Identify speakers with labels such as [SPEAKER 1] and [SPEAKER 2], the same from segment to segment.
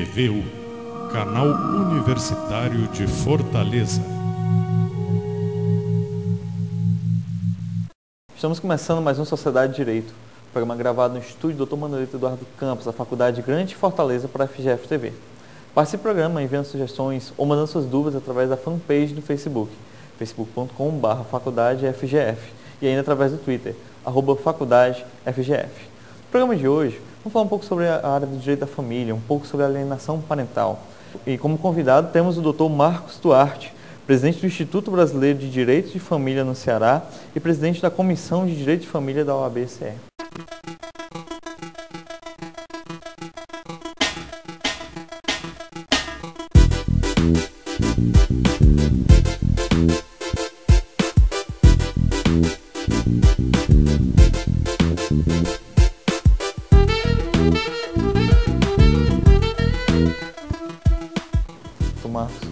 [SPEAKER 1] FTVU, Canal Universitário de Fortaleza.
[SPEAKER 2] Estamos começando mais um Sociedade de Direito, programa gravado no estúdio Dr. Manolito Eduardo Campos, da Faculdade Grande Fortaleza, para a FGF TV. Participe do programa enviando sugestões ou mandando suas dúvidas através da fanpage do Facebook, facebook.com/faculdadefgf, e ainda através do Twitter, @faculdadefgf. No programa de hoje, vamos falar um pouco sobre a área do direito da família, um pouco sobre a alienação parental. E como convidado temos o Dr. Marcos Duarte, presidente do Instituto Brasileiro de Direito de Família no Ceará e presidente da Comissão de Direito de Família da OAB-CE. Marcos,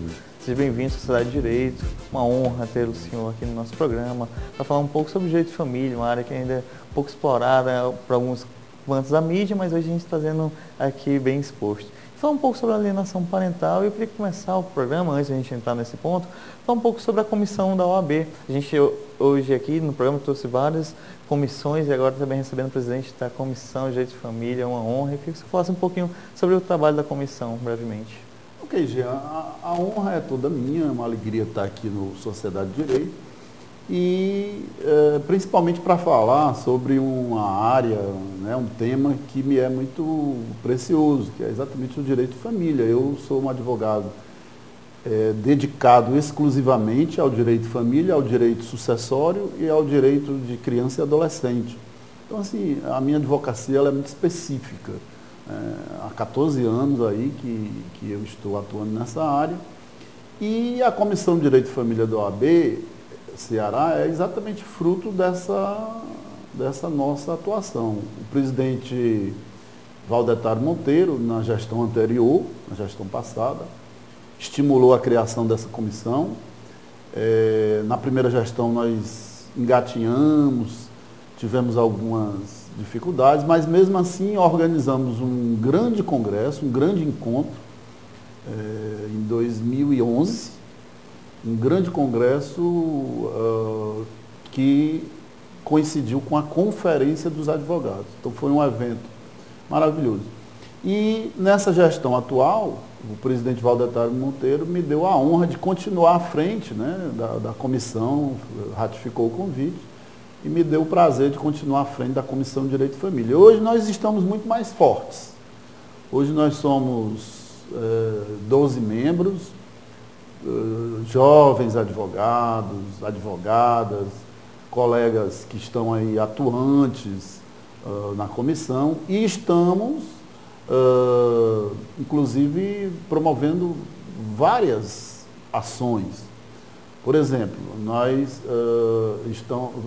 [SPEAKER 2] seja bem-vindo à Sociedade de Direito, uma honra ter o senhor aqui no nosso programa para falar um pouco sobre o direito de família, uma área que ainda é um pouco explorada por alguns cantos da mídia, mas hoje a gente está trazendo aqui bem exposto. Falar um pouco sobre a alienação parental, e eu queria começar o programa, antes de a gente entrar nesse ponto, falar um pouco sobre a comissão da OAB. A gente hoje aqui no programa trouxe várias comissões e agora também recebendo o presidente da Comissão de Direito de Família, é uma honra. Eu queria que você falasse um pouquinho sobre o trabalho da comissão, brevemente.
[SPEAKER 3] Ok, Jean, a honra é toda minha, é uma alegria estar aqui no Sociedade de Direito e principalmente para falar sobre uma área, né, um tema que me é muito precioso, que é exatamente o direito de família. Eu sou um advogado dedicado exclusivamente ao direito de família, ao direito sucessório e ao direito de criança e adolescente. Então, assim, a minha advocacia ela é muito específica. Há 14 anos aí que eu estou atuando nessa área, e a Comissão de Direito de Família da OAB Ceará é exatamente fruto dessa nossa atuação. O presidente Valdetário Monteiro, na gestão anterior, na gestão passada, estimulou a criação dessa comissão. Na primeira gestão nós engatinhamos, tivemos algumas dificuldades, mas mesmo assim organizamos um grande congresso, um grande encontro em 2011, um grande congresso que coincidiu com a Conferência dos Advogados. Então foi um evento maravilhoso. E nessa gestão atual, o presidente Valdetário Monteiro me deu a honra de continuar à frente, né, da comissão, ratificou o convite e me deu o prazer de continuar à frente da Comissão de Direito de Família. Hoje nós estamos muito mais fortes. Hoje nós somos 12 membros, jovens advogados, advogadas, colegas que estão aí atuantes na comissão, e estamos, inclusive, promovendo várias ações. Por exemplo, nós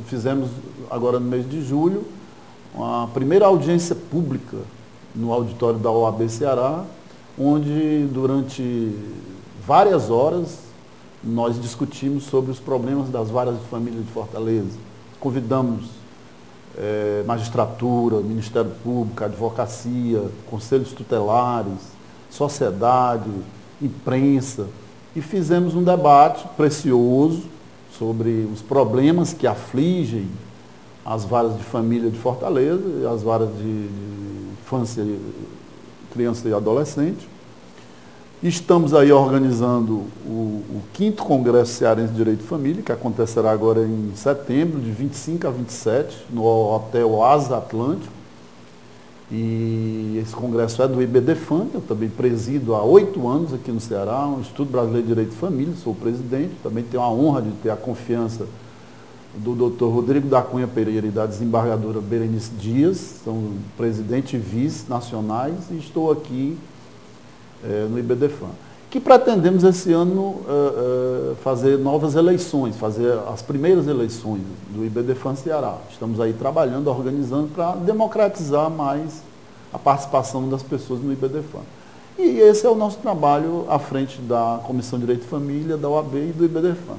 [SPEAKER 3] fizemos agora no mês de julho a primeira audiência pública no auditório da OAB Ceará, onde durante várias horas nós discutimos sobre os problemas das varas de família de Fortaleza. Convidamos magistratura, Ministério Público, advocacia, conselhos tutelares, sociedade, imprensa, e fizemos um debate precioso sobre os problemas que afligem as varas de família de Fortaleza e as varas de infância, criança e adolescente. Estamos aí organizando o 5º Congresso Cearense de Direito de Família, que acontecerá agora em setembro, de 25 a 27, no Hotel Asa Atlântico. E esse congresso é do IBDFAM, eu também presido há 8 anos aqui no Ceará, um Instituto Brasileiro de Direito de Família, sou o presidente. Também tenho a honra de ter a confiança do Dr. Rodrigo da Cunha Pereira e da desembargadora Berenice Dias, são presidente e vice nacionais, e estou aqui no IBDFAM. Que pretendemos esse ano fazer novas eleições, fazer as primeiras eleições do IBDFAM Ceará. Estamos aí trabalhando, organizando para democratizar mais a participação das pessoas no IBDFAM. E esse é o nosso trabalho à frente da Comissão de Direito de Família, da OAB e do IBDFAM.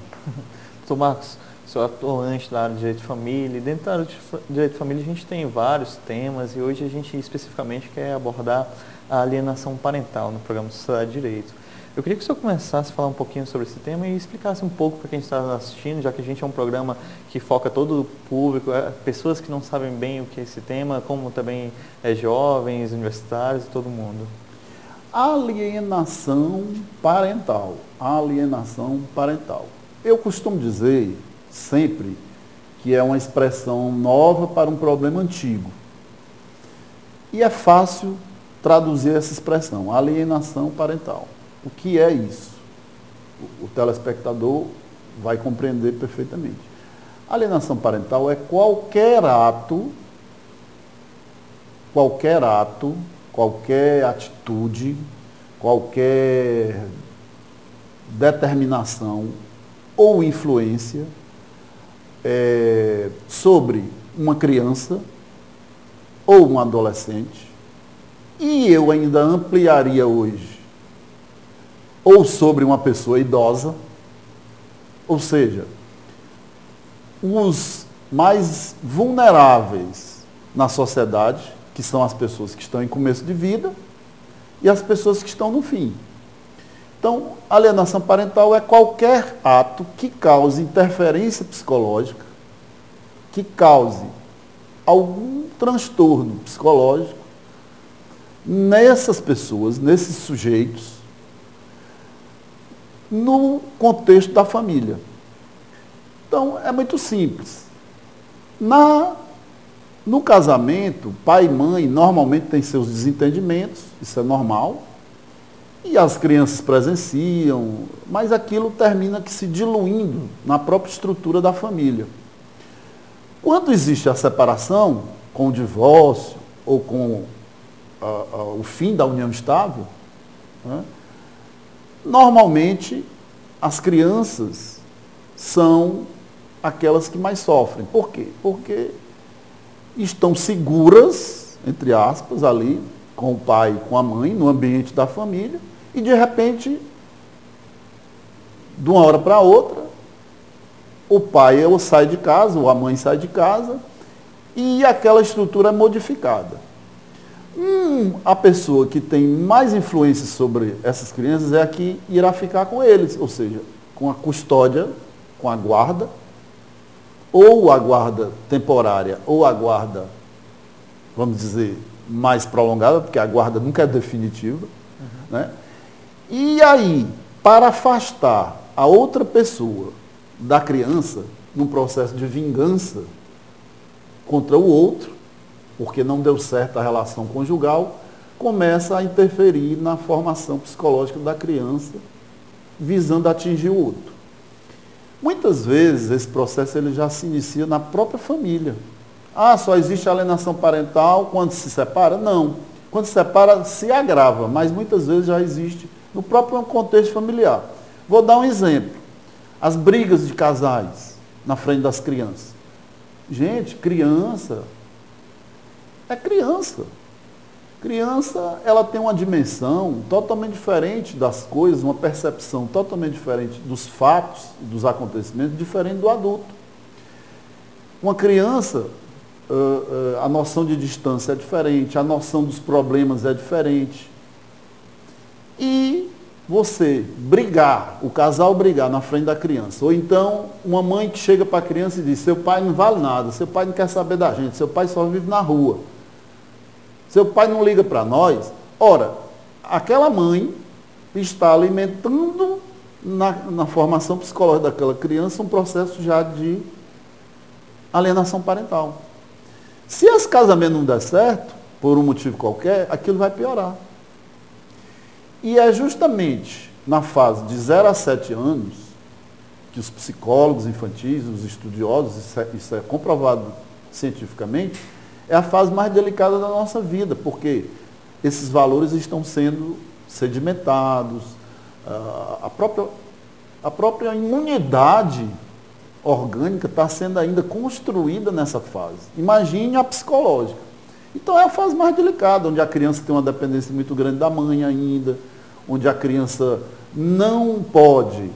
[SPEAKER 2] Doutor Marcos, sou atuante da área de direito de família. E dentro da área de direito de família a gente tem vários temas e hoje a gente especificamente quer abordar a alienação parental no programa Sociedade de Direito. Eu queria que o senhor começasse a falar um pouquinho sobre esse tema e explicasse um pouco para quem está assistindo, já que a gente é um programa que foca todo o público, pessoas que não sabem bem o que é esse tema, como também jovens, universitários e todo mundo.
[SPEAKER 3] Alienação parental. Alienação parental. Eu costumo dizer sempre que é uma expressão nova para um problema antigo. E é fácil traduzir essa expressão, alienação parental. O que é isso? O telespectador vai compreender perfeitamente. Alienação parental é qualquer ato, qualquer atitude, qualquer determinação ou influência sobre uma criança ou um adolescente, e eu ainda ampliaria hoje, ou sobre uma pessoa idosa, ou seja, os mais vulneráveis na sociedade, que são as pessoas que estão em começo de vida e as pessoas que estão no fim. Então, alienação parental é qualquer ato que cause interferência psicológica, que cause algum transtorno psicológico nessas pessoas, nesses sujeitos, no contexto da família. Então, é muito simples. No casamento, pai e mãe normalmente têm seus desentendimentos, isso é normal, e as crianças presenciam, mas aquilo termina que se diluindo na própria estrutura da família. Quando existe a separação, com o divórcio ou com o fim da união estável, né, normalmente as crianças são aquelas que mais sofrem. Por quê? Porque estão seguras, entre aspas, ali, com o pai e com a mãe, no ambiente da família, e de repente, de uma hora para outra, o pai ou sai de casa, ou a mãe sai de casa, e aquela estrutura é modificada. A pessoa que tem mais influência sobre essas crianças é a que irá ficar com eles, ou seja, com a custódia, com a guarda, ou a guarda temporária, ou a guarda, vamos dizer, mais prolongada, porque a guarda nunca é definitiva, né? E aí, para afastar a outra pessoa da criança, num processo de vingança contra o outro, porque não deu certo a relação conjugal, começa a interferir na formação psicológica da criança, visando atingir o outro. Muitas vezes esse processo ele já se inicia na própria família. Só existe alienação parental quando se separa? Não. Quando se separa, se agrava, mas muitas vezes já existe no próprio contexto familiar. Vou dar um exemplo. As brigas de casais na frente das crianças. Gente, criança é criança. Criança, ela tem uma dimensão totalmente diferente das coisas, uma percepção totalmente diferente dos fatos, dos acontecimentos, diferente do adulto. Uma criança, a noção de distância é diferente, a noção dos problemas é diferente. E você brigar, o casal brigar na frente da criança, ou então uma mãe que chega para a criança e diz, seu pai não vale nada, seu pai não quer saber da gente, seu pai só vive na rua. Seu pai não liga para nós. Ora, aquela mãe está alimentando na formação psicológica daquela criança um processo já de alienação parental. Se esse casamento não der certo, por um motivo qualquer, aquilo vai piorar. E é justamente na fase de 0 a 7 anos que os psicólogos infantis, os estudiosos, isso é comprovado cientificamente, é a fase mais delicada da nossa vida, porque esses valores estão sendo sedimentados, a própria imunidade orgânica está sendo ainda construída nessa fase. Imagine a psicológica. Então é a fase mais delicada, onde a criança tem uma dependência muito grande da mãe ainda, onde a criança não pode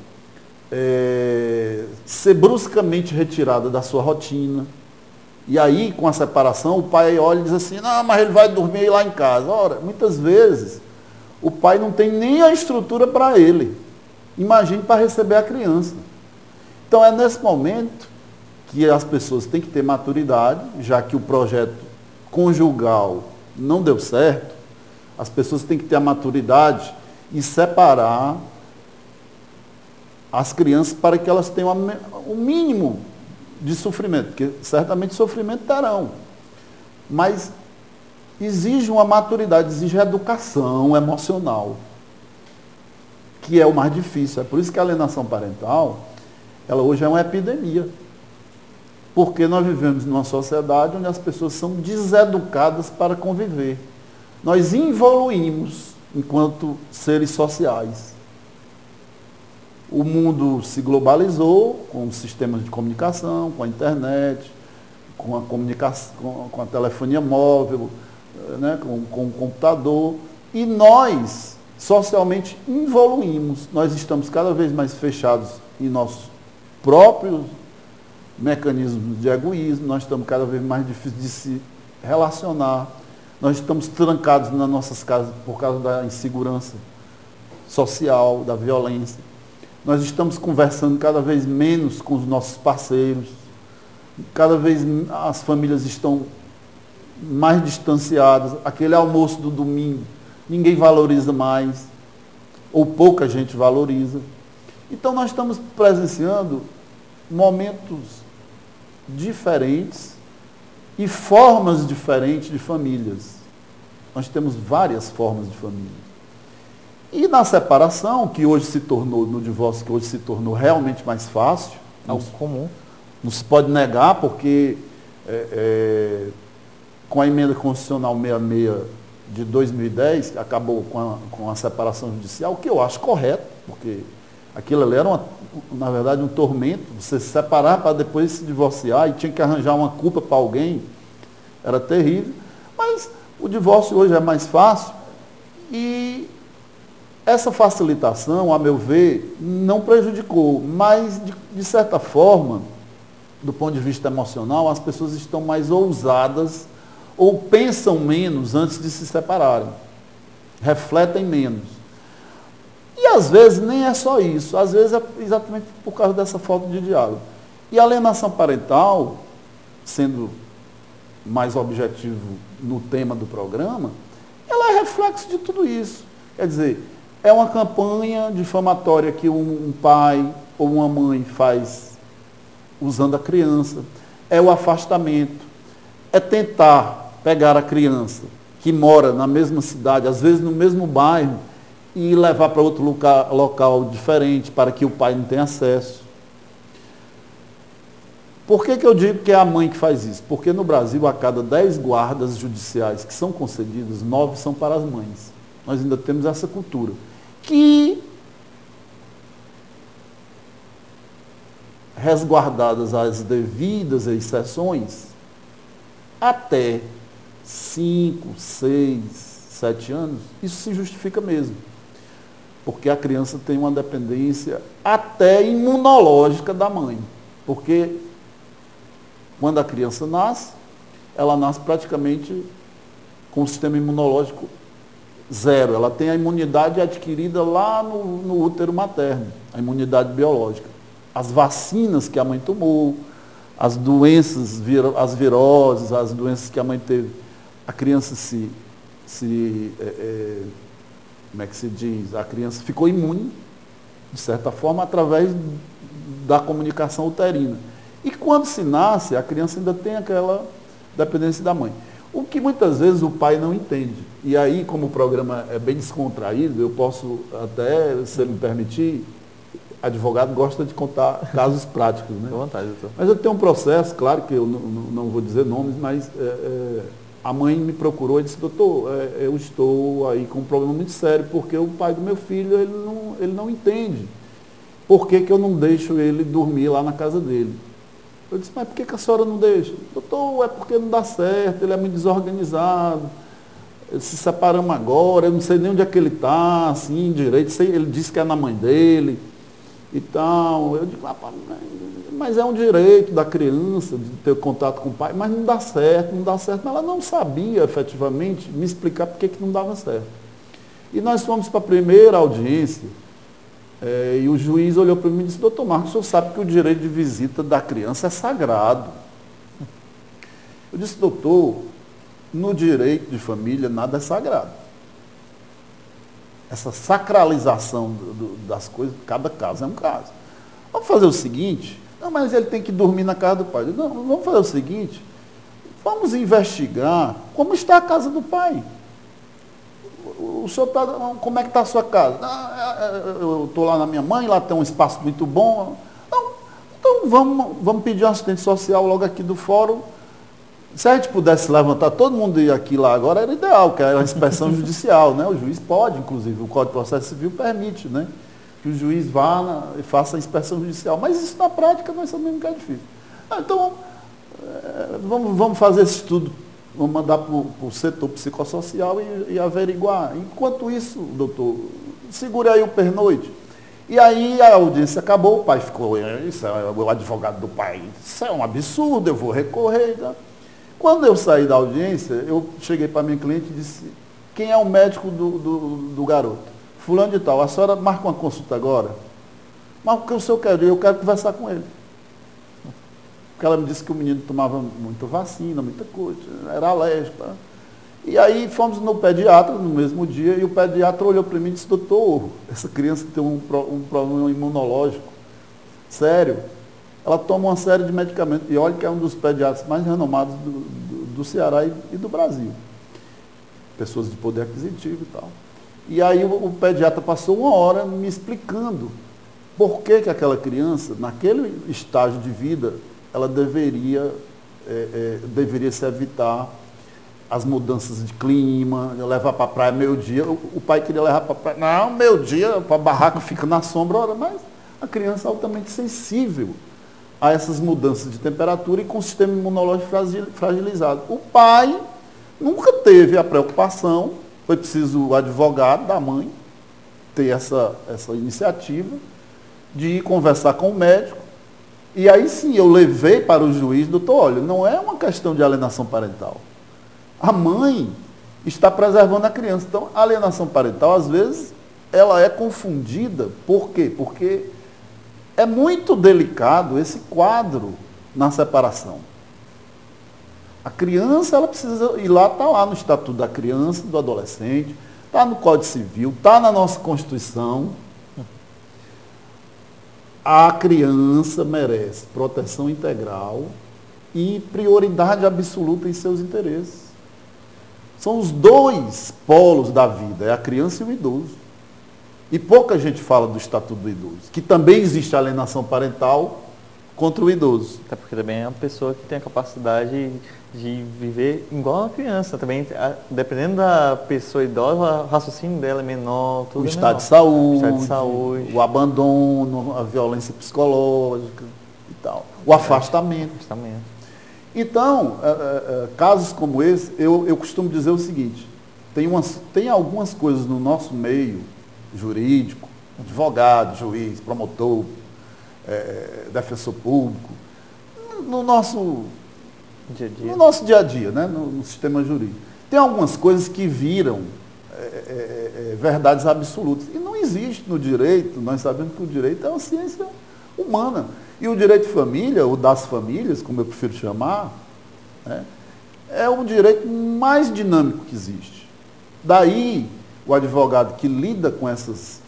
[SPEAKER 3] ser bruscamente retirada da sua rotina. E aí, com a separação, o pai olha e diz assim, não, mas ele vai dormir lá em casa. Ora, muitas vezes, o pai não tem nem a estrutura para ele. Imagine para receber a criança. Então, é nesse momento que as pessoas têm que ter maturidade, já que o projeto conjugal não deu certo, as pessoas têm que ter a maturidade e separar as crianças para que elas tenham o mínimo de sofrimento, porque certamente sofrimento terão. Mas exige uma maturidade, exige educação emocional, que é o mais difícil. É por isso que a alienação parental, ela hoje é uma epidemia. Porque nós vivemos numa sociedade onde as pessoas são deseducadas para conviver. Nós evoluímos enquanto seres sociais. O mundo se globalizou com os sistemas de comunicação, com a internet, com a comunicação, com a telefonia móvel, né, com o computador. E nós, socialmente, evoluímos. Nós estamos cada vez mais fechados em nossos próprios mecanismos de egoísmo, nós estamos cada vez mais difíceis de se relacionar, nós estamos trancados nas nossas casas por causa da insegurança social, da violência. Nós estamos conversando cada vez menos com os nossos parceiros, cada vez as famílias estão mais distanciadas, aquele almoço do domingo, ninguém valoriza mais, ou pouca gente valoriza. Então nós estamos presenciando momentos diferentes e formas diferentes de famílias. Nós temos várias formas de família. E na separação, que hoje se tornou, no divórcio, que hoje se tornou realmente mais fácil,
[SPEAKER 2] Algo comum.
[SPEAKER 3] não se pode negar, porque com a emenda constitucional 66 de 2010, que acabou com a separação judicial, que eu acho correto, porque aquilo ali era, na verdade, um tormento, você se separar para depois se divorciar e tinha que arranjar uma culpa para alguém, era terrível. Mas o divórcio hoje é mais fácil e essa facilitação, a meu ver, não prejudicou, mas, de certa forma, do ponto de vista emocional, as pessoas estão mais ousadas ou pensam menos antes de se separarem, refletem menos. E às vezes nem é só isso, às vezes é exatamente por causa dessa falta de diálogo. E a alienação parental, sendo mais objetivo no tema do programa, ela é reflexo de tudo isso. Quer dizer, é uma campanha difamatória que um pai ou uma mãe faz usando a criança, é o afastamento, é tentar pegar a criança que mora na mesma cidade, às vezes no mesmo bairro, e levar para outro local diferente, para que o pai não tenha acesso. Por que eu digo que é a mãe que faz isso? Porque no Brasil, a cada 10 guardas judiciais que são concedidos, 9 são para as mães. Nós ainda temos essa cultura. Que, resguardadas as devidas exceções, até 5, 6, 7 anos, isso se justifica mesmo. Porque a criança tem uma dependência até imunológica da mãe. Porque quando a criança nasce, ela nasce praticamente com o sistema imunológico zero. Ela tem a imunidade adquirida lá no útero materno, a imunidade biológica. As vacinas que a mãe tomou, as doenças, as viroses, as doenças que a mãe teve, a criança como é que se diz? A criança ficou imune, de certa forma, através da comunicação uterina. E quando se nasce, a criança ainda tem aquela dependência da mãe. O que muitas vezes o pai não entende. E aí, como o programa é bem descontraído, eu posso até, se ele me permitir, advogado gosta de contar casos práticos, né?
[SPEAKER 2] À vontade, doutor.
[SPEAKER 3] Mas eu tenho um processo, claro que eu não vou dizer nomes, mas a mãe me procurou e disse, doutor, eu estou aí com um problema muito sério, porque o pai do meu filho, ele não entende. Por que eu não deixo ele dormir lá na casa dele? Eu disse, mas por que a senhora não deixa? Doutor, é porque não dá certo, ele é muito desorganizado, se separamos agora, eu não sei nem onde é que ele está, assim, direito, ele disse que é na mãe dele e tal. Eu digo, rapaz, mas é um direito da criança de ter contato com o pai, mas não dá certo, não dá certo. Mas ela não sabia efetivamente me explicar por que não dava certo. E nós fomos para a primeira audiência, e o juiz olhou para mim e disse, doutor Marcos, o senhor sabe que o direito de visita da criança é sagrado. Eu disse, doutor, no direito de família nada é sagrado. Essa sacralização das coisas, cada caso é um caso. Vamos fazer o seguinte, não, mas ele tem que dormir na casa do pai. Não, vamos fazer o seguinte, vamos investigar como está a casa do pai. O senhor está, como é que está a sua casa? Eu estou lá na minha mãe, lá tem um espaço muito bom. Não, então vamos pedir um assistente social logo aqui do fórum. Se a gente pudesse levantar, todo mundo ir aqui lá agora, era ideal, que era a inspeção judicial, né? O juiz pode, inclusive, o Código de Processo Civil permite, né? Que o juiz vá e faça a inspeção judicial. Mas isso na prática nós sabemos que é difícil. Então, vamos fazer esse estudo, vamos mandar para o setor psicossocial e averiguar. Enquanto isso, doutor, segure aí o pernoite. E aí a audiência acabou, o pai ficou, isso é o advogado do pai, isso é um absurdo, eu vou recorrer. Tá? Quando eu saí da audiência, eu cheguei para a minha cliente e disse, quem é o médico do garoto? Fulano de tal, a senhora marca uma consulta agora? Mas o que o senhor quer? Eu quero conversar com ele. Porque ela me disse que o menino tomava muita vacina, muita coisa, era alérgico. Tá? E aí fomos no pediatra no mesmo dia, e o pediatra olhou para mim e disse, doutor, essa criança tem um problema imunológico sério. Ela toma uma série de medicamentos, e olha que é um dos pediatras mais renomados do Ceará e do Brasil. Pessoas de poder aquisitivo e tal. E aí o pediatra passou uma hora me explicando por que aquela criança, naquele estágio de vida, ela deveria se evitar as mudanças de clima, levar para a praia meio-dia. O pai queria levar para a praia, não, meio-dia, para a barraca fica na sombra, ora, mas a criança é altamente sensível a essas mudanças de temperatura e com o sistema imunológico fragilizado. O pai nunca teve a preocupação, foi preciso o advogado da mãe ter essa iniciativa de ir conversar com o médico. E aí sim, eu levei para o juiz, doutor, olha, não é uma questão de alienação parental. A mãe está preservando a criança. Então, a alienação parental, às vezes, ela é confundida. Por quê? Porque é muito delicado esse quadro na separação. A criança, ela precisa ir lá, está lá no Estatuto da Criança, do Adolescente, está no Código Civil, está na nossa Constituição. A criança merece proteção integral e prioridade absoluta em seus interesses. São os dois polos da vida, é a criança e o idoso. E pouca gente fala do Estatuto do Idoso, que também existe alienação parental contra o idoso.
[SPEAKER 2] Até porque também é uma pessoa que tem a capacidade de viver igual a criança. Também, dependendo da pessoa idosa, o raciocínio dela é menor, tudo
[SPEAKER 3] o
[SPEAKER 2] é
[SPEAKER 3] estado
[SPEAKER 2] menor.
[SPEAKER 3] de saúde, o abandono, a violência psicológica e tal, o afastamento. Então, casos como esse, eu costumo dizer o seguinte, tem algumas coisas no nosso meio jurídico, advogado, juiz, promotor, defensor público, no nosso dia a dia, né? No sistema jurídico. Tem algumas coisas que viram verdades absolutas. E não existe no direito, nós sabemos que o direito é uma ciência humana. E o direito de família, o das famílias, como eu prefiro chamar, né, é o direito mais dinâmico que existe. Daí, o advogado que lida com essas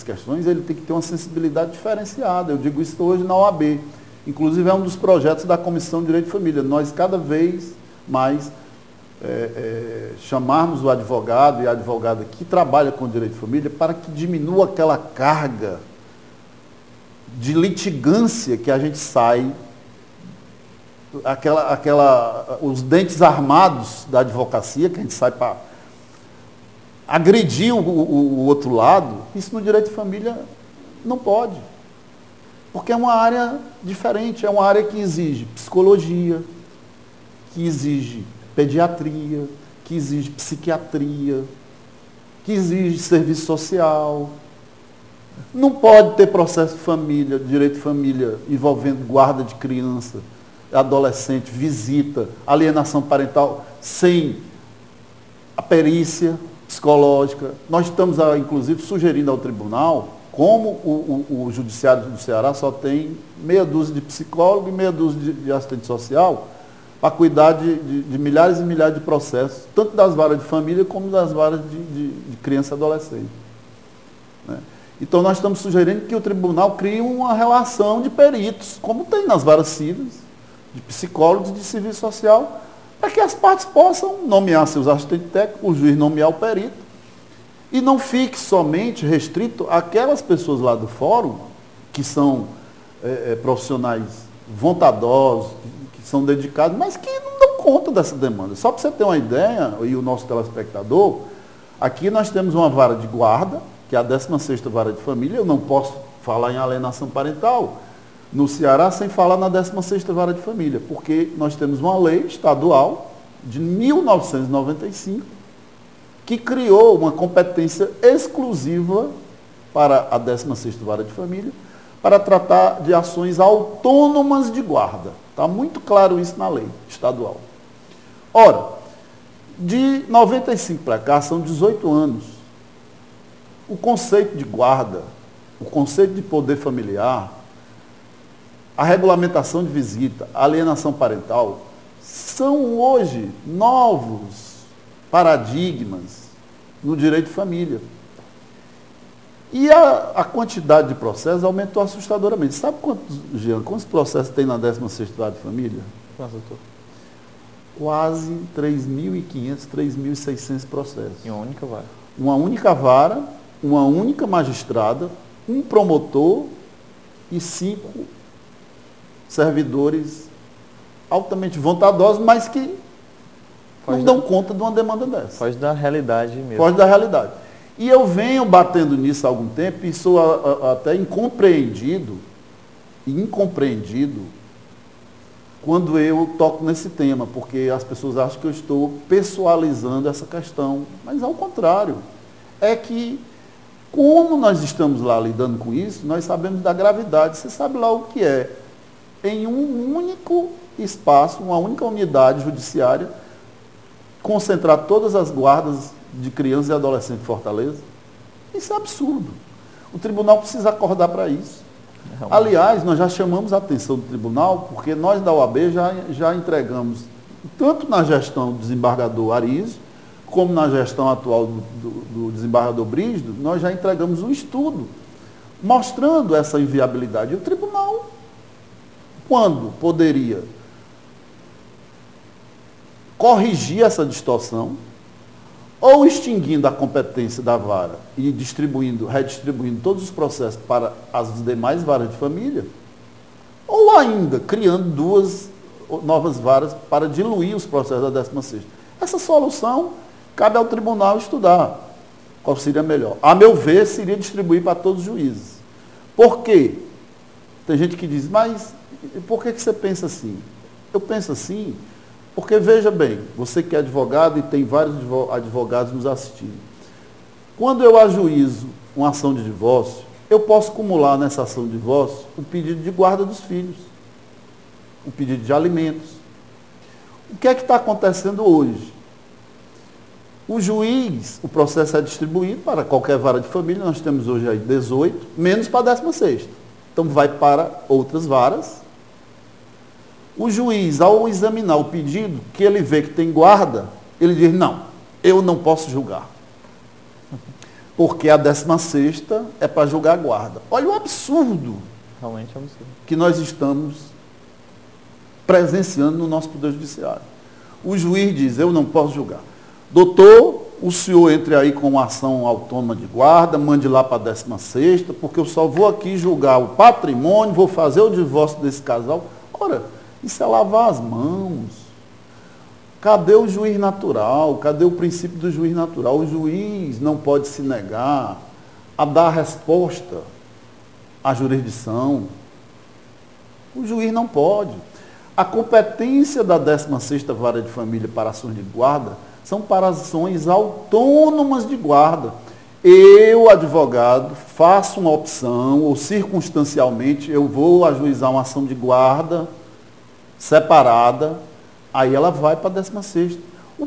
[SPEAKER 3] questões, ele tem que ter uma sensibilidade diferenciada. Eu digo isso hoje na OAB. Inclusive, é um dos projetos da Comissão de Direito de Família. Nós, cada vez mais, chamarmos o advogado e a advogada que trabalha com o direito de família para que diminua aquela carga de litigância que a gente sai, os dentes armados da advocacia, que a gente sai para agredir o outro lado. Isso no direito de família não pode. Porque é uma área diferente, é uma área que exige psicologia, que exige pediatria, que exige psiquiatria, que exige serviço social. Não pode ter processo de família, direito de família, envolvendo guarda de criança, adolescente, visita, alienação parental, sem a perícia psicológica. Nós estamos, inclusive, sugerindo ao tribunal, como o Judiciário do Ceará só tem meia dúzia de psicólogo e meia dúzia de assistente social, para cuidar de milhares e milhares de processos, tanto das varas de família como das varas de criança e adolescente. Né? Então, nós estamos sugerindo que o tribunal crie uma relação de peritos, como tem nas varas cíveis, de psicólogos e de serviço social, para que as partes possam nomear seus assistentes técnicos, o juiz nomear o perito, e não fique somente restrito àquelas pessoas lá do fórum, que são profissionais vontadosos, que são dedicados, mas que não dão conta dessa demanda. Só para você ter uma ideia, e o nosso telespectador, aqui nós temos uma vara de guarda, que é a 16ª vara de família. Eu não posso falar em alienação parental no Ceará sem falar na 16ª vara de família, porque nós temos uma lei estadual de 1995 que criou uma competência exclusiva para a 16ª vara de família para tratar de ações autônomas de guarda. Está muito claro isso na lei estadual. Ora, de 95 para cá, são 18 anos. O conceito de guarda, o conceito de poder familiar, a regulamentação de visita, a alienação parental, são hoje novos paradigmas no direito de família. E a quantidade de processos aumentou assustadoramente. Sabe quantos processos tem na 16ª vara de família?
[SPEAKER 2] Quantos, doutor?
[SPEAKER 3] Quase 3.500, 3.600 processos.
[SPEAKER 2] Em uma única vara?
[SPEAKER 3] Uma única vara, uma única magistrada, um promotor e 5 servidores altamente vontadosos, mas que não dão conta de uma demanda dessa.
[SPEAKER 2] Foge da realidade mesmo.
[SPEAKER 3] Foge da realidade. E eu venho batendo nisso há algum tempo e sou até incompreendido quando eu toco nesse tema, porque as pessoas acham que eu estou pessoalizando essa questão. Mas ao contrário, é que como nós estamos lá lidando com isso, nós sabemos da gravidade. Você sabe lá o que é, em um único espaço, uma única unidade judiciária, concentrar todas as guardas de crianças e adolescentes de Fortaleza? Isso é absurdo. O tribunal precisa acordar para isso. Aliás, nós já chamamos a atenção do tribunal, porque nós da OAB já entregamos, tanto na gestão do desembargador Arizio, como na gestão atual do desembargador Brígido, nós já entregamos um estudo mostrando essa inviabilidade. E o tribunal, quando poderia corrigir essa distorção, ou extinguindo a competência da vara e redistribuindo todos os processos para as demais varas de família, ou ainda criando 2 novas varas para diluir os processos da 16ª. Essa solução cabe ao tribunal estudar qual seria melhor. A meu ver, seria distribuir para todos os juízes. Por quê? Tem gente que diz, mas por que você pensa assim? Eu penso assim porque, veja bem, você que é advogado e tem vários advogados nos assistindo. Quando eu ajuizo uma ação de divórcio, eu posso acumular nessa ação de divórcio o pedido de guarda dos filhos, o pedido de alimentos. O que é que está acontecendo hoje? O juiz, o processo é distribuído para qualquer vara de família, nós temos hoje aí 18, menos para a 16ª. Então vai para outras varas. O juiz, ao examinar o pedido, que ele vê que tem guarda, ele diz, não, eu não posso julgar. Porque a 16ª é para julgar a guarda. Olha o absurdo.
[SPEAKER 2] Realmente é um absurdo.
[SPEAKER 3] Que nós estamos presenciando no nosso Poder Judiciário. O juiz diz, eu não posso julgar. Doutor, o senhor entre aí com uma ação autônoma de guarda, mande lá para a 16ª, porque eu só vou aqui julgar o patrimônio, vou fazer o divórcio desse casal. Ora, isso é lavar as mãos. Cadê o juiz natural? Cadê o princípio do juiz natural? O juiz não pode se negar a dar resposta à jurisdição. O juiz não pode. A competência da 16ª vara de família para ações de guarda são para ações autônomas de guarda. eu, advogado, faço uma opção, ou circunstancialmente, eu vou ajuizar uma ação de guarda separada, aí ela vai para a 16ª.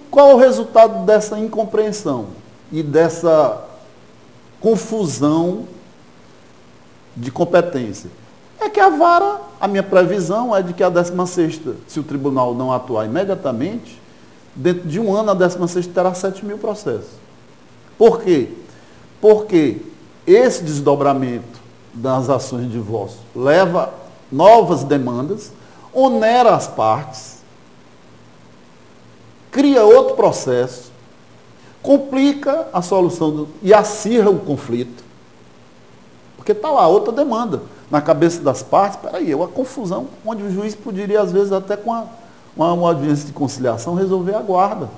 [SPEAKER 3] Qual é o resultado dessa incompreensão e dessa confusão de competência? É que a vara, a minha previsão é de que a 16ª, se o tribunal não atuar imediatamente, dentro de um ano a 16ª terá 7.000 processos. Por quê? Porque esse desdobramento das ações de divórcio leva novas demandas, onera as partes, cria outro processo, complica a solução e acirra o conflito. Porque está lá outra demanda na cabeça das partes. Peraí, é uma confusão onde o juiz poderia, às vezes, até com uma audiência de conciliação, resolver a guarda.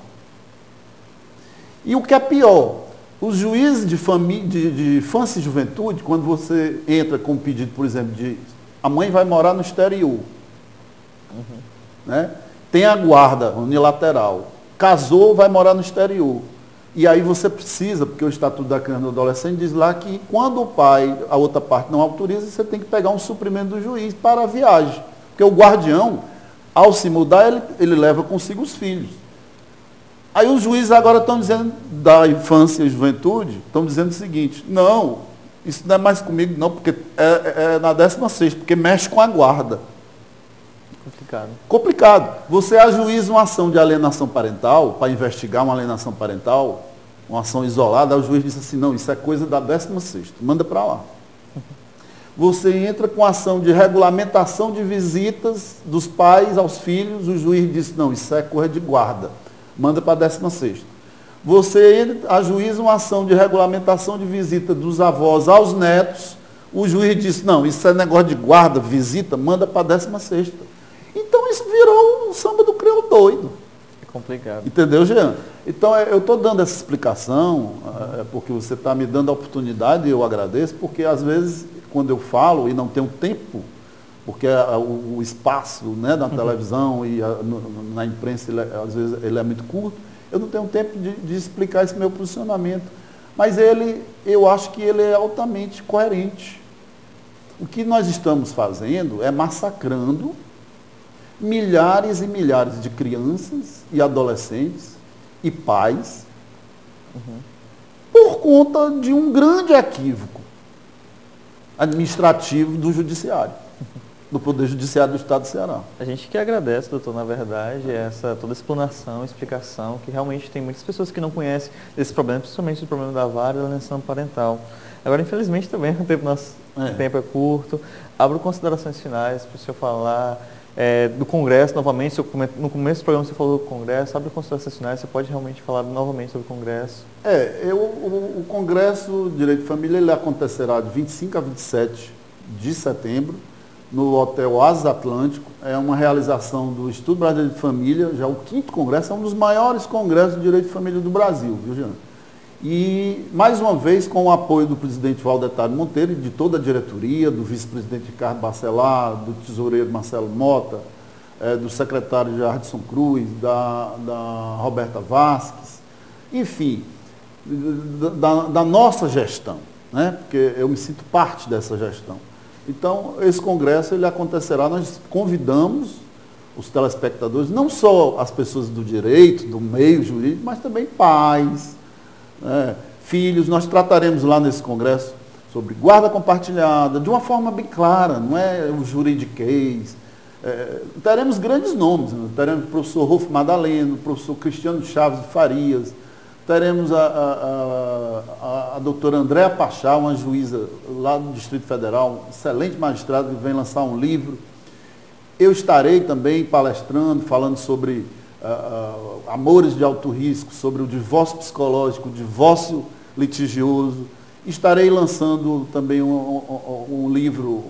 [SPEAKER 3] E o que é pior, os juízes de infância e juventude, quando você entra com um pedido, por exemplo, de a mãe vai morar no exterior, né? Tem a guarda unilateral, casou, vai morar no exterior. E aí você precisa, porque o Estatuto da Criança e do Adolescente diz lá que quando o pai, a outra parte não autoriza, você tem que pegar um suprimento do juiz para a viagem. Porque o guardião, ao se mudar, ele leva consigo os filhos. Aí os juízes agora estão dizendo, da infância e juventude, estão dizendo o seguinte, não, isso não é mais comigo não, porque é na 16ª, porque mexe com a guarda.
[SPEAKER 2] Complicado.
[SPEAKER 3] Complicado. Você ajuiza uma ação de alienação parental, para investigar uma alienação parental, uma ação isolada, aí o juiz diz assim, não, isso é coisa da 16ª, manda para lá. Você entra com ação de regulamentação de visitas dos pais aos filhos, o juiz diz, não, isso é coisa de guarda, manda para a 16ª. Você ajuiza uma ação de regulamentação de visita dos avós aos netos, o juiz diz, não, isso é negócio de guarda, visita, manda para a 16ª. Então isso virou um samba do crioulo doido.
[SPEAKER 2] É complicado.
[SPEAKER 3] Entendeu, Jean? Então eu estou dando essa explicação, porque você está me dando a oportunidade e eu agradeço, porque às vezes, quando eu falo e não tenho tempo, porque o espaço, né, na televisão e na imprensa, às vezes ele é muito curto, eu não tenho tempo de explicar esse meu posicionamento. Mas eu acho que ele é altamente coerente. O que nós estamos fazendo é massacrando milhares e milhares de crianças e adolescentes e pais por conta de um grande equívoco administrativo do judiciário, do Poder Judiciário do Estado do Ceará.
[SPEAKER 2] A gente que agradece, doutor, na verdade, toda a explanação, explicação, que realmente tem muitas pessoas que não conhecem desse problema, principalmente o problema da vara e da alienação parental. Agora, infelizmente, também o tempo é curto. Abro considerações finais para o senhor falar do Congresso, novamente. No começo do programa você falou do Congresso. Abre considerações finais, você pode realmente falar novamente sobre o Congresso.
[SPEAKER 3] O Congresso de Direito de Família ele acontecerá de 25 a 27 de setembro, no Hotel Oásis Atlântico. É uma realização do Instituto Brasileiro de Família, já o 5º Congresso, é um dos maiores congressos de Direito de Família do Brasil, viu, Jean? E, mais uma vez, com o apoio do presidente Valdetário Monteiro e de toda a diretoria, do vice-presidente Ricardo Bacelar, do tesoureiro Marcelo Mota, do secretário Jardson Cruz, da Roberta Vasques, enfim, da nossa gestão, né? Porque eu me sinto parte dessa gestão. Então, esse congresso ele acontecerá, nós convidamos os telespectadores, não só as pessoas do direito, do meio jurídico, mas também pais, filhos. Nós trataremos lá nesse congresso sobre guarda compartilhada, de uma forma bem clara, não é o juridiquês. Teremos grandes nomes, né? Teremos o professor Rolfo Madaleno, o professor Cristiano Chaves de Farias, teremos a doutora Andréa Pachá, uma juíza lá do Distrito Federal, um excelente magistrado que vem lançar um livro. Eu estarei também palestrando, falando sobre amores de alto risco, sobre o divórcio psicológico, o divórcio litigioso. Estarei lançando também um livro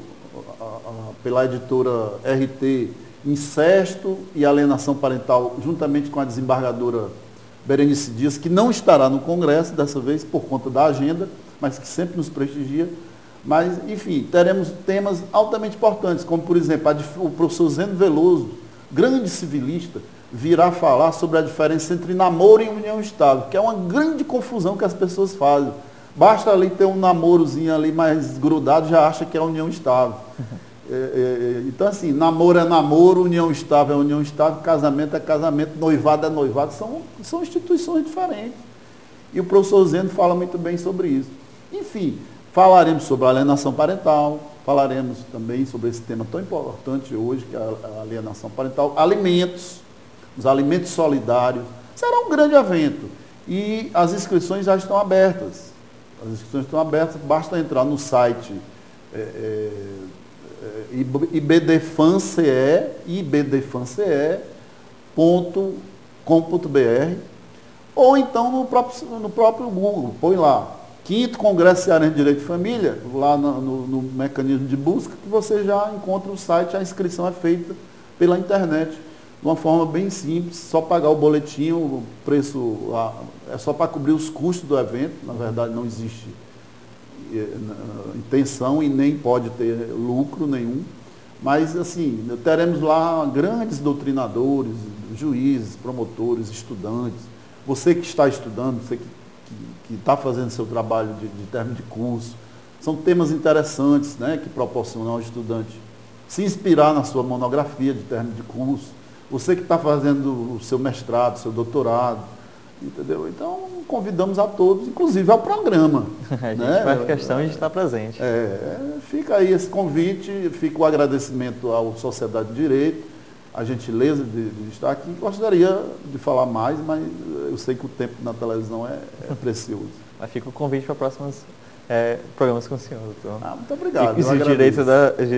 [SPEAKER 3] pela editora RT, Incesto e Alienação Parental, juntamente com a desembargadora Berenice Dias, que não estará no Congresso dessa vez por conta da agenda, mas que sempre nos prestigia. Mas, enfim, teremos temas altamente importantes, como, por exemplo, o professor Zeno Veloso, grande civilista, virá falar sobre a diferença entre namoro e união estável, que é uma grande confusão que as pessoas fazem. Basta ali ter um namorozinho ali mais grudado, já acha que é união estável. Então, assim, namoro é namoro, união estável é união estável, casamento é casamento, noivado é noivado, são instituições diferentes. E o professor Zeno fala muito bem sobre isso. Enfim, falaremos sobre a alienação parental, falaremos também sobre esse tema tão importante hoje, que é a alienação parental, alimentos, os alimentos solidários. Será um grande evento. E as inscrições já estão abertas. As inscrições estão abertas, basta entrar no site ibdefance.com.br ou então no próprio Google, põe lá, 5º Congresso Cearense de Direito de Família, lá no mecanismo de busca, que você já encontra o site, a inscrição é feita pela internet, de uma forma bem simples, só pagar o boletim, o preço, é só para cobrir os custos do evento, na verdade não existe intenção e nem pode ter lucro nenhum, mas assim, teremos lá grandes doutrinadores, juízes, promotores, estudantes, você que está estudando, você que está fazendo seu trabalho de término de curso, são temas interessantes, né, que proporcionam ao estudante se inspirar na sua monografia de término de curso, você que está fazendo o seu mestrado, seu doutorado, entendeu? Então, convidamos a todos, inclusive ao programa.
[SPEAKER 2] A gente faz questão de estar presente.
[SPEAKER 3] Fica aí esse convite, fica o agradecimento à Sociedade de Direito, a gentileza de estar aqui. Gostaria de falar mais, mas eu sei que o tempo na televisão é precioso.
[SPEAKER 2] Mas fica o convite para próximos programas com o senhor, doutor.
[SPEAKER 3] Muito obrigado.
[SPEAKER 2] E o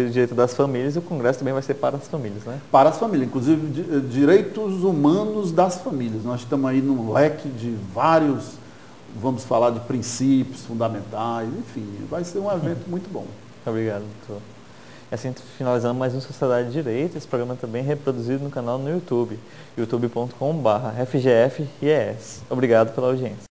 [SPEAKER 2] direito das famílias, o congresso também vai ser para as famílias, né?
[SPEAKER 3] Para as famílias, inclusive direitos humanos das famílias. Nós estamos aí num leque de vários, vamos falar de princípios fundamentais, enfim, vai ser um evento muito bom.
[SPEAKER 2] Obrigado, doutor. E assim finalizando mais um Sociedade de Direito, esse programa também é reproduzido no canal no YouTube, youtube.com/FGF-IES. Obrigado pela audiência.